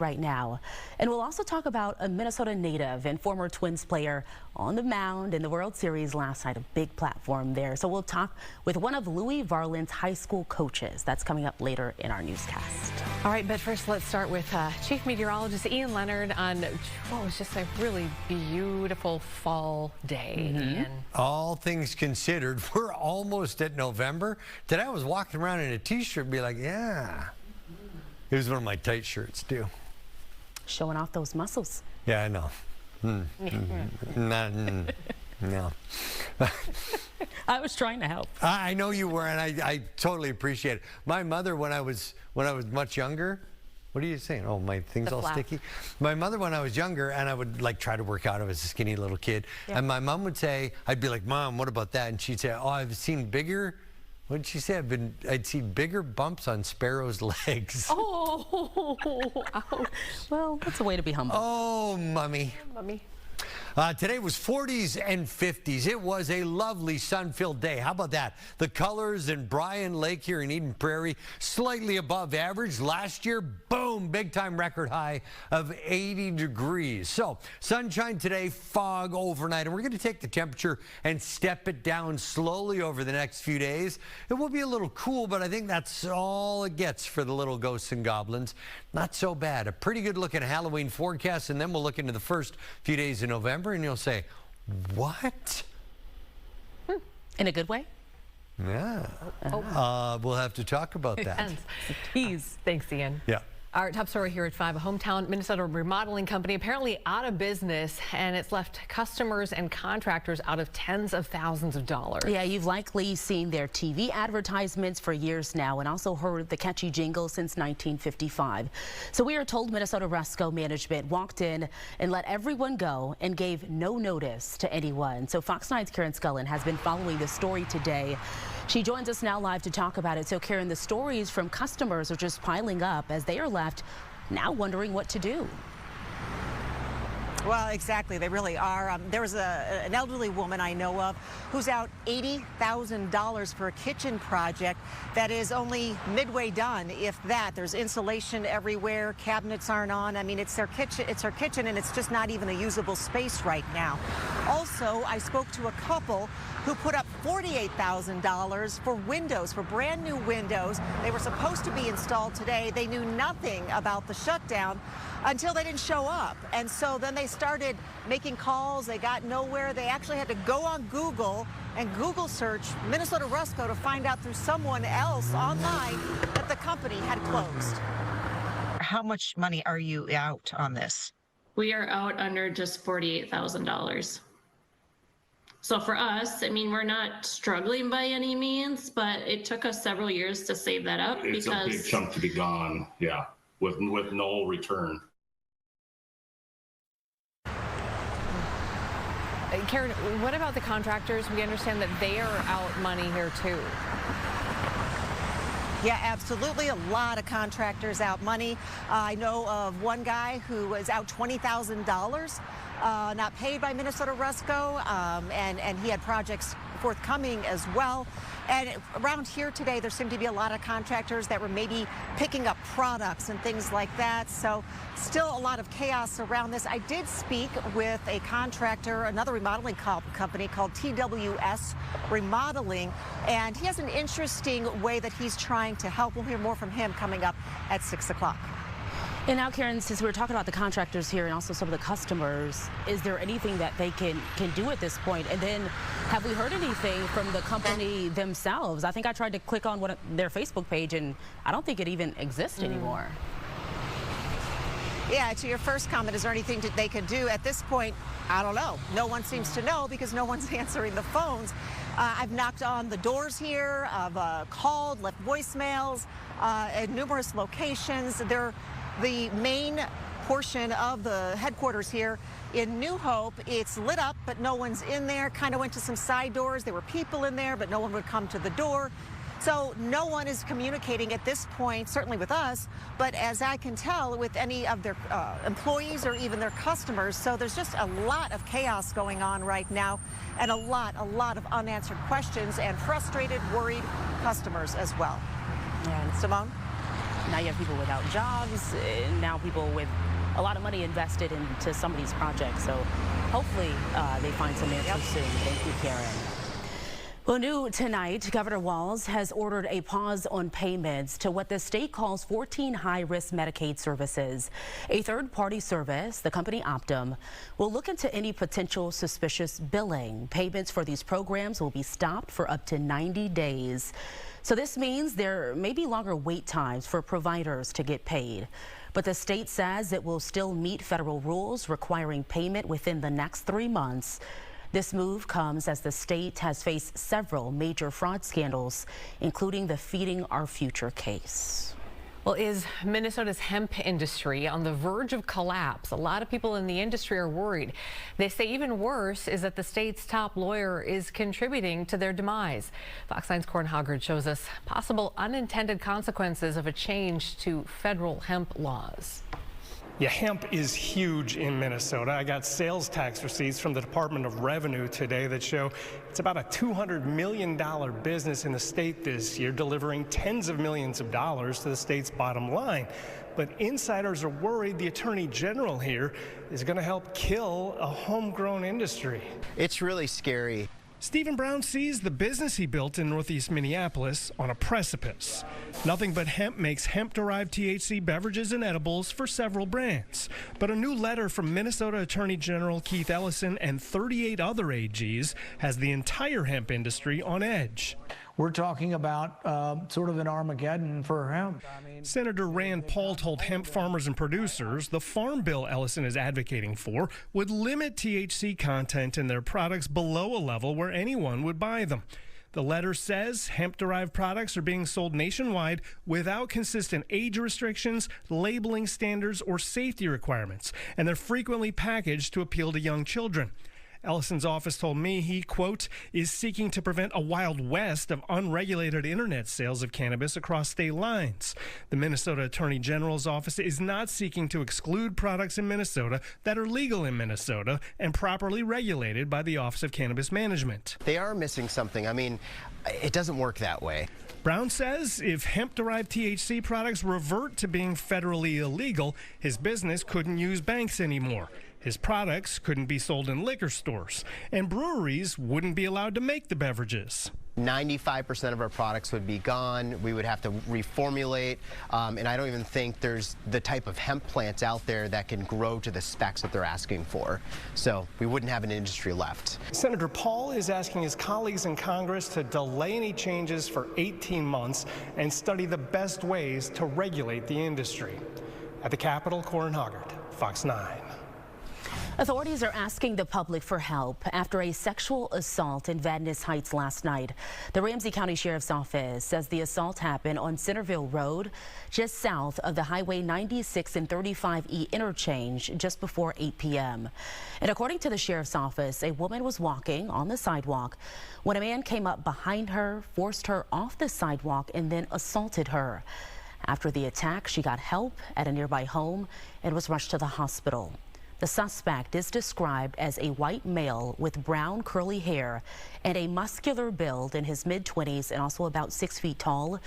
right now. And we'll also talk about a Minnesota native and former Twins player on the mound in the World Series last night, a big platform there. So we'll talk with one of Louis Varland's high school coaches. That's coming up later in our newscast. All right, but first let's start with Chief Meteorologist Ian Leonard on what was just a really beautiful fall day. Ian. All things considered, we're almost at November. Today I was walking around in a t-shirt and be like, yeah. It was one of my tight shirts too. Showing off those muscles. Yeah, I know. No. I was trying to help. I know you were, and I totally appreciate it. My mother, when I was much younger, what are you saying? Oh, my thing's all sticky. My mother, when I was younger, and I would like try to work out. I was a skinny little kid, and my mom would say, I'd be like, Mom, what about that? And she'd say, oh, I've seen bigger. What did she say? I'd seen bigger bumps on sparrows' legs. Oh, ouch. Well, that's a way to be humble. Oh, Mummy. Mummy. Today was 40s and 50s. It was a lovely sun-filled day. How about that? The colors in Bryan Lake here in Eden Prairie, slightly above average. Last year, boom, big-time record high of 80 degrees. So sunshine today, fog overnight, and we're going to take the temperature and step it down slowly over the next few days. It will be a little cool, but I think that's all it gets for the little ghosts and goblins. Not so bad. A pretty good look at Halloween forecast, and then we'll look into the first few days in November, and you'll say, what? In a good way? Yeah. We'll have to talk about that. Tease. Thanks, Ian. Yeah. Our top story here at 5, a hometown Minnesota remodeling company apparently out of business, and it's left customers and contractors out of tens of thousands of dollars. Yeah, you've likely seen their TV advertisements for years now and also heard the catchy jingle since 1955. So we are told Minnesota Rusco management walked in and let everyone go and gave no notice to anyone. So Fox 9's Karen Scullin has been following the story today. She joins us now live to talk about it. So Karen, the stories from customers are just piling up as they are left now wondering what to do. Well, exactly. They really are. There was an elderly woman I know of who's out $80,000 for a kitchen project that is only midway done, if that. There's insulation everywhere. Cabinets aren't on. I mean, it's her kitchen, and it's just not even a usable space right now. Also, I spoke to a couple who put up $48,000 for windows, for brand new windows. They were supposed to be installed today. They knew nothing about the shutdown until they didn't show up. And so then they started making calls. They got nowhere. They actually had to go on Google and Google search Minnesota Rusco to find out through someone else online that the company had closed. How much money are you out on this? We are out under just $48,000. So for us, I mean, we're not struggling by any means, but it took us several years to save that up. It's a big chunk to be gone, yeah, with no return. Karen, what about the contractors? We understand that they are out money here too. Yeah, absolutely. A lot of contractors out money. I know of one guy who was out $20,000, not paid by Minnesota Rusco, and he had projects forthcoming as well. And around here today, there seemed to be a lot of contractors that were maybe picking up products and things like that. So still a lot of chaos around this. I did speak with a contractor, another remodeling company called TWS Remodeling, and he has an interesting way that he's trying to help. We'll hear more from him coming up at 6 o'clock. And now, Karen, since we're talking about the contractors here and also some of the customers, is there anything that they can do at this point? And then have we heard anything from the company themselves? I think I tried to click on their Facebook page, and I don't think it even exists anymore. Yeah, to your first comment, is there anything that they can do? At this point, I don't know. No one seems to know because no one's answering the phones. I've knocked on the doors here. I've called, left voicemails at numerous locations. The main portion of the headquarters here in New Hope, it's lit up, but no one's in there. Kind of went to some side doors. There were people in there, but no one would come to the door. So no one is communicating at this point, certainly with us, but as I can tell, with any of their employees or even their customers. So there's just a lot of chaos going on right now, and a lot of unanswered questions and frustrated, worried customers as well. And Simone? now you have people without jobs, and now people with a lot of money invested into some of these projects. So hopefully they find some answers soon. Thank you, Karen. Well, new tonight, Governor Walz has ordered a pause on payments to what the state calls 14 high-risk Medicaid services. A third-party service, the company Optum, will look into any potential suspicious billing. Payments for these programs will be stopped for up to 90 days. So this means there may be longer wait times for providers to get paid. But the state says it will still meet federal rules requiring payment within the next 3 months. This move comes as the state has faced several major fraud scandals, including the Feeding Our Future case. Well, is Minnesota's hemp industry on the verge of collapse? A lot of people in the industry are worried. They say even worse is that the state's top lawyer is contributing to their demise. Fox 9's Corin Hoggard shows us possible unintended consequences of a change to federal hemp laws. Yeah, hemp is huge in Minnesota. I got sales tax receipts from the Department of Revenue today that show it's about a $200 million business in the state this year, delivering tens of millions of dollars to the state's bottom line. But insiders are worried the Attorney General here is going to help kill a homegrown industry. It's really scary. Stephen Brown sees the business he built in Northeast Minneapolis on a precipice. Nothing But Hemp makes hemp-derived THC beverages and edibles for several brands. But a new letter from Minnesota Attorney General Keith Ellison and 38 other AGs has the entire hemp industry on edge. We're talking about sort of an Armageddon for hemp. Senator Rand Paul told hemp farmers and producers the farm bill Ellison is advocating for would limit THC content in their products below a level where anyone would buy them. The letter says hemp-derived products are being sold nationwide without consistent age restrictions, labeling standards, or safety requirements, and they're frequently packaged to appeal to young children. Ellison's office told me he, quote, is seeking to prevent a wild west of unregulated internet sales of cannabis across state lines. The Minnesota Attorney General's office is not seeking to exclude products in Minnesota that are legal in Minnesota and properly regulated by the Office of Cannabis Management. They are missing something. I mean, it doesn't work that way. Brown says if hemp-derived THC products revert to being federally illegal, his business couldn't use banks anymore. His products couldn't be sold in liquor stores, and breweries wouldn't be allowed to make the beverages. 95% of our products would be gone. We would have to reformulate, and I don't even think there's the type of hemp plants out there that can grow to the specs that they're asking for. So we wouldn't have an industry left. Senator Paul is asking his colleagues in Congress to delay any changes for 18 months and study the best ways to regulate the industry. At the Capitol, Corin Hoggard, Fox 9. Authorities are asking the public for help after a sexual assault in Vandais Heights last night. The Ramsey County Sheriff's Office says the assault happened on Centerville Road, just south of the Highway 96 and 35E interchange, just before 8 p.m. And according to the Sheriff's Office, a woman was walking on the sidewalk when a man came up behind her, forced her off the sidewalk, and then assaulted her. After the attack, she got help at a nearby home and was rushed to the hospital. The suspect is described as a white male with brown curly hair and a muscular build, in his mid-20s and also about 6 feet tall.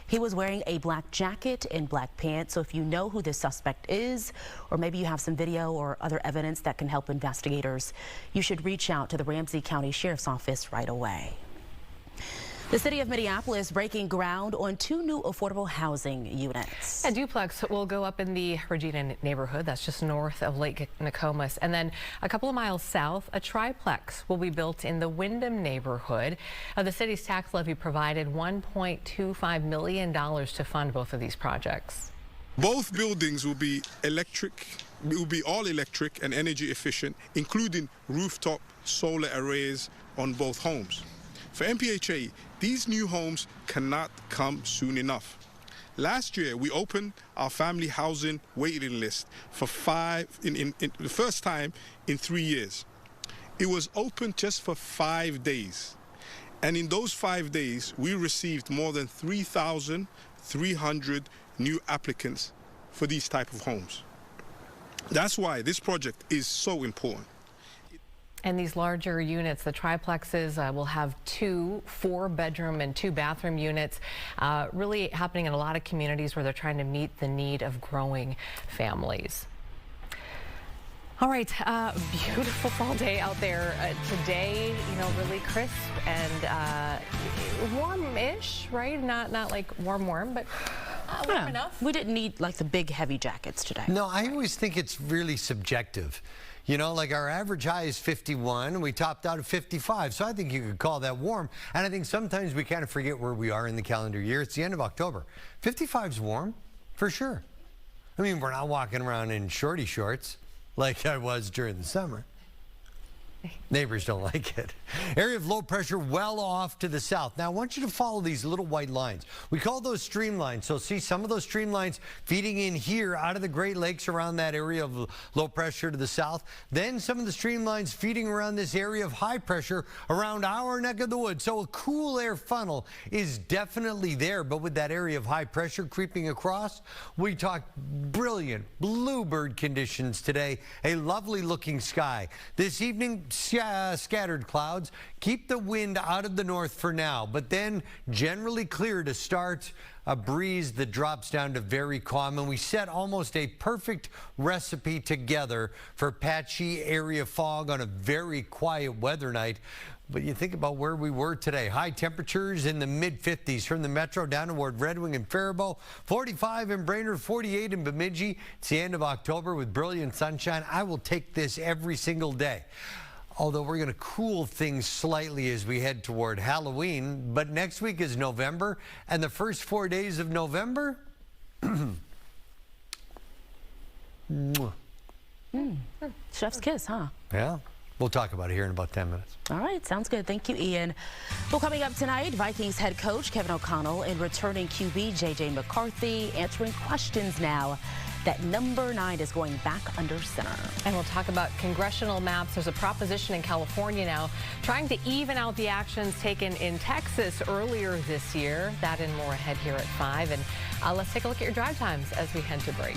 He was wearing a black jacket and black pants. So if you know who this suspect is, or maybe you have some video or other evidence that can help investigators, you should reach out to the Ramsey County Sheriff's Office right away. The city of Minneapolis breaking ground on 2 new affordable housing units. A duplex will go up in the Regina neighborhood, that's just north of Lake Nokomis. And then a couple of miles south, a triplex will be built in the Wyndham neighborhood. The city's tax levy provided $1.25 million to fund both of these projects. Both buildings will be electric. It will be all electric and energy efficient, including rooftop solar arrays on both homes. For MPHA, these new homes cannot come soon enough. Last year, we opened our family housing waiting list for the first time in 3 years. It was open just for 5 days. And in those 5 days, we received more than 3,300 new applicants for these type of homes. That's why this project is so important. And these larger units, the triplexes, will have 2 4-bedroom and 2-bathroom units, really happening in a lot of communities where they're trying to meet the need of growing families. All right, beautiful fall day out there today, really crisp and warm-ish, right? Not like warm, but warm enough. We didn't need like the big heavy jackets today. No, I always think it's really subjective. Like our average high is 51 and we topped out at 55. So I think you could call that warm. And I think sometimes we kind of forget where we are in the calendar year. It's the end of October. 55 is warm, for sure. I mean, we're not walking around in shorty shorts like I was during the summer. Neighbors don't like it. Area of low pressure well off to the south. Now, I want you to follow these little white lines. We call those streamlines. So see some of those streamlines feeding in here out of the Great Lakes around that area of low pressure to the south. Then some of the streamlines feeding around this area of high pressure around our neck of the woods. So a cool air funnel is definitely there. But with that area of high pressure creeping across, we talk brilliant bluebird conditions today. A lovely looking sky. This evening, scattered clouds. Keep the wind out of the north for now, but then generally clear to start. A breeze that drops down to very calm, and we set almost a perfect recipe together for patchy area fog on a very quiet weather night. But you think about where we were today. High temperatures in the mid-50s from the metro down toward Red Wing and Faribault. 45 in Brainerd, 48 in Bemidji. It's the end of October with brilliant sunshine. I will take this every single day. Although we're going to cool things slightly as we head toward Halloween. But next week is November, and the first 4 days of November, Chef's kiss, huh? Yeah. We'll talk about it here in about 10 minutes. All right, sounds good. Thank you, Ian. Well, coming up tonight, Vikings head coach Kevin O'Connell and returning QB J.J. McCarthy answering questions now that number 9 is going back under center. And we'll talk about congressional maps. There's a proposition in California now trying to even out the actions taken in Texas earlier this year. That and more ahead here at 5. And let's take a look at your drive times as we head to break.